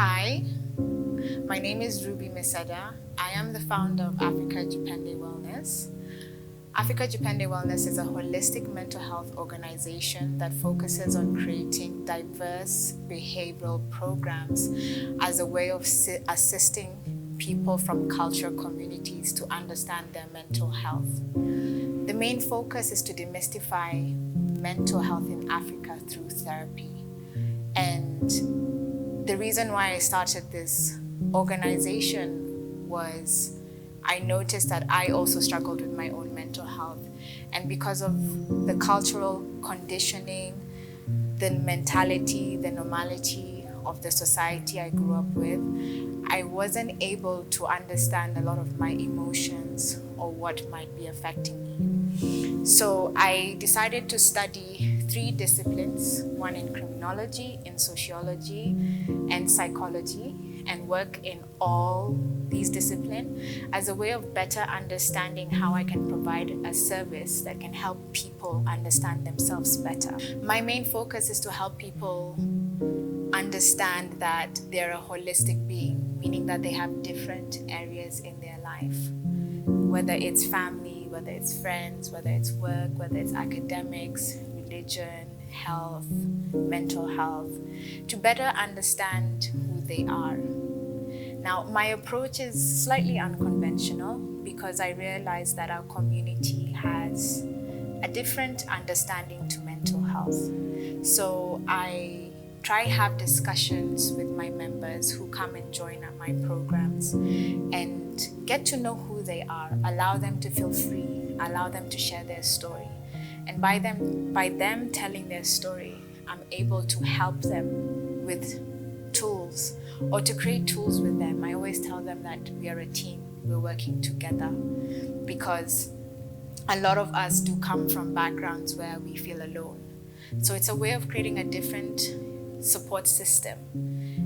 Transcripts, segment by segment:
Hi, my name is Rubie Miseda. I am the founder of Africa Jipende Wellness. Africa Jipende Wellness is a holistic mental health organization that focuses on creating diverse behavioral programs as a way of assisting people from cultural communities to understand their mental health. The main focus is to demystify mental health in Africa through therapy. And the reason why I started this organization was I noticed that I also struggled with my own mental health. And because of the cultural conditioning, the mentality, the normality of the society I grew up with, I wasn't able to understand a lot of my emotions or what might be affecting me. So I decided to study 3 disciplines, one in criminology, in sociology, and psychology, and work in all these disciplines as a way of better understanding how I can provide a service that can help people understand themselves better. My main focus is to help people understand that they're a holistic being, meaning that they have different areas in their life, whether it's family, whether it's friends, whether it's work, whether it's academics, religion, health, mental health, to better understand who they are. Now, my approach is slightly unconventional because I realize that our community has a different understanding to mental health. So I try have discussions with my members who come and join my programs and get to know who they are, allow them to feel free, allow them to share their story. And by them telling their story, I'm able to help them with tools or to create tools with them. I always tell them that we are a team, we're working together, because a lot of us do come from backgrounds where we feel alone. So it's a way of creating a different support system.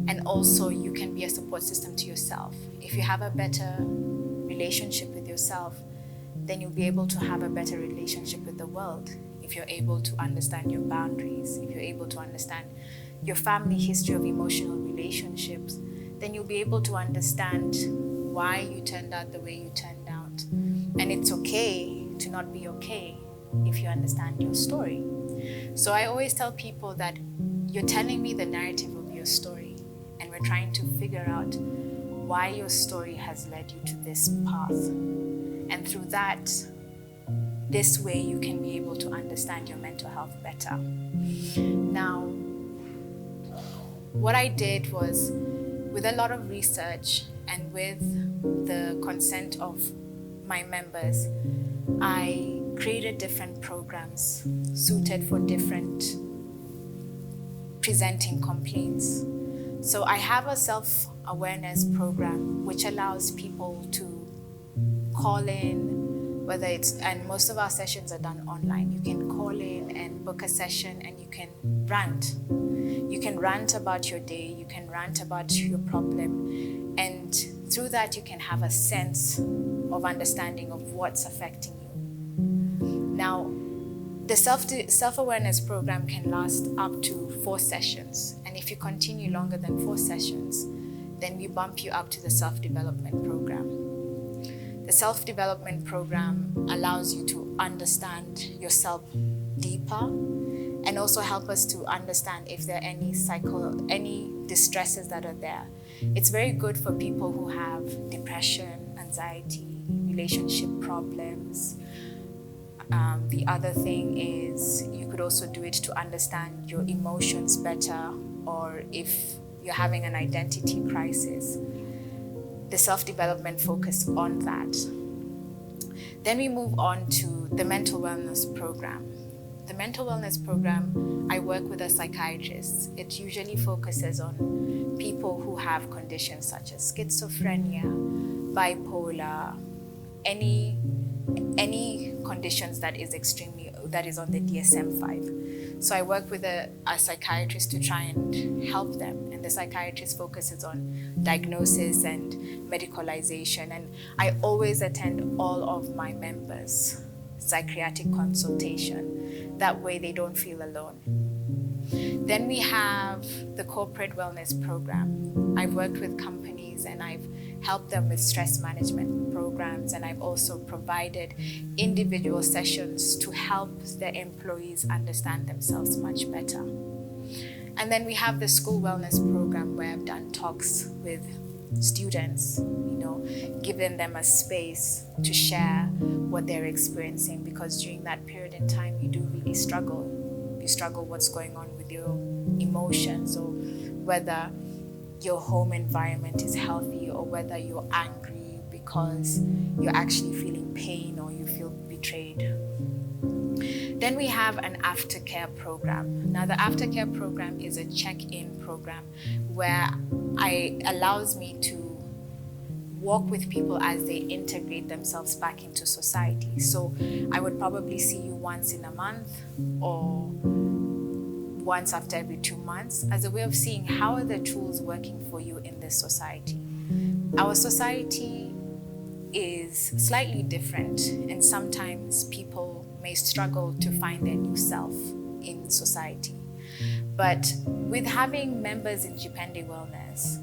And also you can be a support system to yourself. If you have a better relationship with yourself, then you'll be able to have a better relationship with the world. If you're able to understand your boundaries, if you're able to understand your family history of emotional relationships, then you'll be able to understand why you turned out the way you turned out. And it's okay to not be okay if you understand your story. So I always tell people that you're telling me the narrative of your story, and we're trying to figure out why your story has led you to this path. And through that, this way you can be able to understand your mental health better. Now, what I did was, with a lot of research and with the consent of my members, I created different programs suited for different presenting complaints. So I have a self-awareness program which allows people to call in, whether it's, and most of our sessions are done online. You can call in and book a session and you can rant. You can rant about your day, you can rant about your problem, and through that you can have a sense of understanding of what's affecting you. Now, the self-awareness program can last up to 4 sessions, and if you continue longer than 4 sessions, then we bump you up to the self-development program. The self-development program allows you to understand yourself deeper and also help us to understand if there are any distresses that are there. It's very good for people who have depression, anxiety, relationship problems. The other thing is you could also do it to understand your emotions better, or if you're having an identity crisis. The self-development focus on that. Then we move on to the mental wellness program. The mental wellness program, I work with a psychiatrist. It usually focuses on people who have conditions such as schizophrenia, bipolar, any conditions that is on the DSM-5. So I work with a psychiatrist to try and help them, and the psychiatrist focuses on diagnosis and medicalization, and I always attend all of my members' psychiatric consultation. That way they don't feel alone. Then we have the corporate wellness program. I've worked with companies and I've helped them with stress management programs, and I've also provided individual sessions to help their employees understand themselves much better. And then we have the school wellness program where I've done talks with students, giving them a space to share what they're experiencing, because during that period in time you do really struggle. You struggle what's going on with your emotions, or whether your home environment is healthy, or whether you're angry because you're actually feeling pain or you feel betrayed. Then we have an aftercare program. Now the aftercare program is a check-in program where it allows me to walk with people as they integrate themselves back into society. So I would probably see you once in a month or once after every 2 months as a way of seeing how are the tools working for you in this society. Our society is slightly different, and sometimes people may struggle to find their new self in society. But with having members in Jipende Wellness,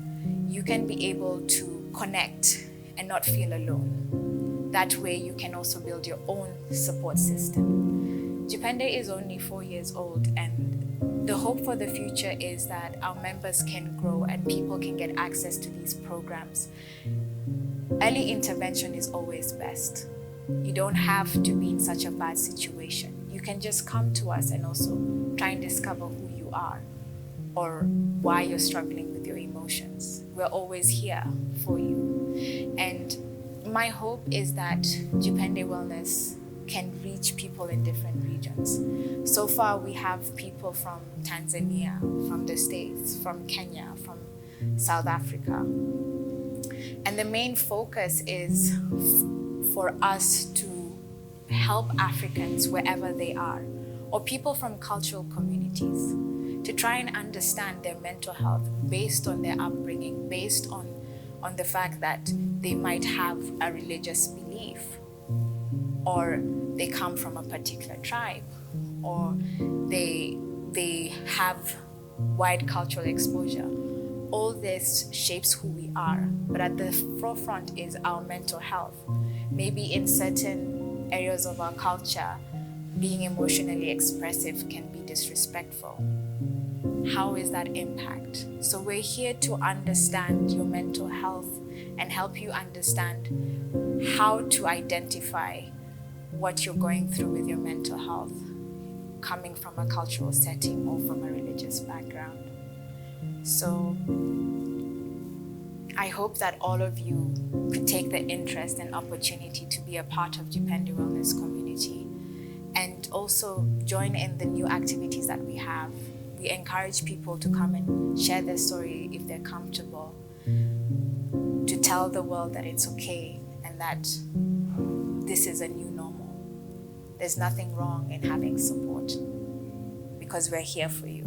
you can be able to connect and not feel alone. That way you can also build your own support system. Jipende is only 4 years old, and the hope for the future is that our members can grow and people can get access to these programs. Early intervention is always best. You don't have to be in such a bad situation. You can just come to us and also try and discover who you are or why you're struggling with your emotions. We're always here for you. And my hope is that Jipende Wellness can reach people in different regions. So far, we have people from Tanzania, from the States, from Kenya, from South Africa. And the main focus is for us to help Africans wherever they are, or people from cultural communities, to try and understand their mental health based on their upbringing, based on the fact that they might have a religious belief, or they come from a particular tribe, or they have wide cultural exposure. All this shapes who we are, but at the forefront is our mental health. Maybe in certain areas of our culture, being emotionally expressive can be disrespectful. How is that impact? So we're here to understand your mental health and help you understand how to identify what you're going through with your mental health, coming from a cultural setting or from a religious background. So I hope that all of you could take the interest and opportunity to be a part of Jipende Wellness community, and also join in the new activities that we have. We encourage people to come and share their story if they're comfortable, to tell the world that it's okay and that this is a new normal. There's nothing wrong in having support, because we're here for you.